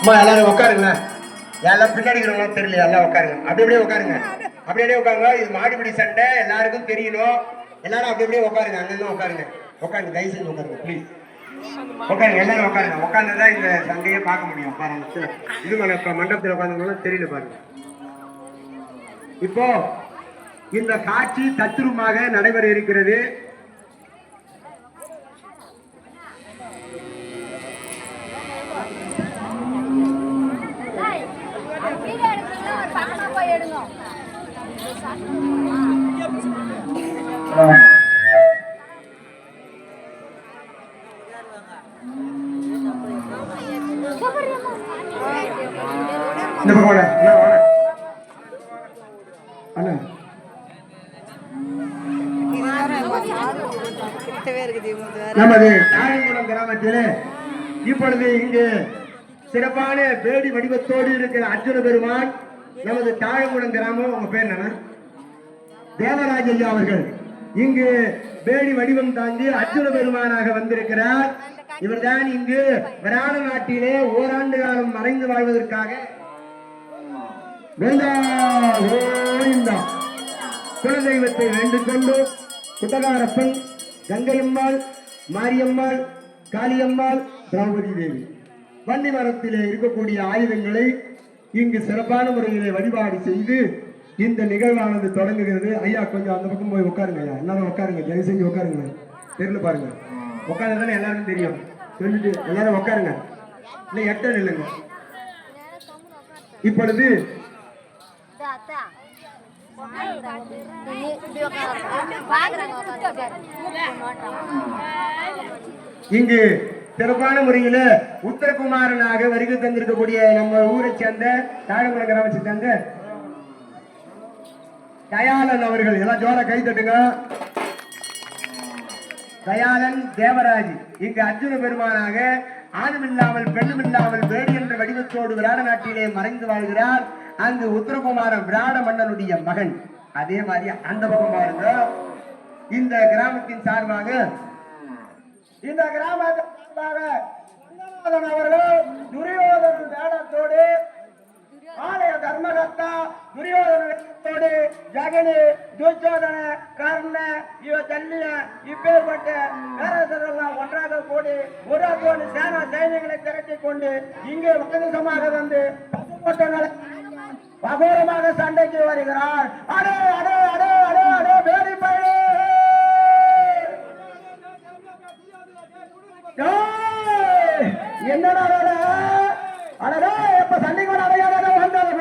அம்மா எல்லாரும் உட்காருங்க. எல்லாம் பின்னாடி இருக்கிறவங்க தெரியல, எல்லாம் உட்காருங்க. அப்படி அப்படியே உட்காருங்க, அப்படி அப்படியே உட்காருங்க. இது மாடிபிடி சண்டை, எல்லாருக்கும் தெரியணும். எல்லாரும் அப்படி அப்படியே உட்காருங்க, அங்கங்க உட்காருங்க. உட்காருங்க, தயவு செஞ்சு உட்காருங்க ப்ளீஸ். உட்காருங்க, எல்லாரும் உட்காருங்க. உட்காந்துதான் இந்த சண்டையே பார்க்க முடியும். பாருங்க, இது மண்டபத்தில் உட்காந்து தெரியல பாருங்க. இப்போ இந்த காட்சி தத்ரூபமாக நடைபெற இருக்கிறது. நமது தாயங்குளம் கிராமத்திலே இப்பொழுது இங்கு சிறப்பான பேடி வடிவத்தோடு இருக்கிற அர்ஜுன பெருமான் நமது தாயங்குளம் கிராமம். உங்க பேர் என்ன? தேவராஜ் ஐயா அவர்கள் இங்கு பேடி வடிவம் தாங்கி அர்ஜுன பெருமானாக வந்திருக்கிறார். இவர்தான் இங்கு வராண நாட்டிலே ஓராண்டு காலம் மறைந்து வாழ்வதற்காக குலதெய்வத்தை வேண்டிக் கொண்டு குட்டகாரப்பன், கங்கையம்மாள், மாரியம்மாள், காளியம்மாள், திரௌபதி தேவி வன்னி மரத்திலே இருக்கக்கூடிய ஆயுதங்களை இங்கு சிறப்பான முறையிலே வழிபாடு செய்து இந்த நிகழ்வானது தொடங்குகிறது. ஐயா கொஞ்சம் அந்த பக்கம் போய் உட்காருங்க. ஐயா எல்லாரும் உட்காருங்க, தயவு செஞ்சு உட்காருங்க. தெரியல பாருங்க, உட்காருதானே எல்லாருக்கும் தெரியும். சொல்லிட்டு எல்லாரும் உட்காருங்க, இல்லை எட்ட நில்லுங்க. இப்பொழுது இங்கு சிறப்பான முறையில உத்தரகுமாரனாக வருகை தந்திருக்கக்கூடிய நம்ம ஊரை சேர்ந்த தாழங்குளம் கிராமத்தை சேர்ந்த தயாளன் அவர்கள் எல்லாம் ஜோர கை தட்டுங்க. தயாளன் தேவராஜ் இங்கு அர்ஜுன பெருமானாக ஆணும் இல்லாமல் பெண்ணும் இல்லாமல் வேடி என்ற வடிவத்தோடு விராட நாட்டிலே மறைந்து வாழ்கிறார். அங்கு உத்தரகுமாரன் விராட மன்னனுடைய மகன். அதே மாதிரி அந்த பக்கம் பாருங்க, இந்த கிராமத்தின் சார்பாக இந்த கிராமத்தின் சார்பாக அவர்கள் துரியோதன வேடத்தோடு ஆலய தர்மகர்த்தா துரியோதனோடு ஜகனி, துச்சோதன, கர்ண, இவ தள்ளிய இப்பேற்பட்ட பேரரசரெல்லாம் ஒன்றாக கூடி ஒரு கோடி சேனா சைனிகளை திரட்டிக் கொண்டு இங்கே வகதமாக வந்து பசுமொட்டங்களை பகோரமாக சண்டைக்கு வருகிறார். அடே அடே அடே அடே அடே பேடி பழி என்னடா அடடே எப்ப சண்டைக்கு அடையாள வந்தது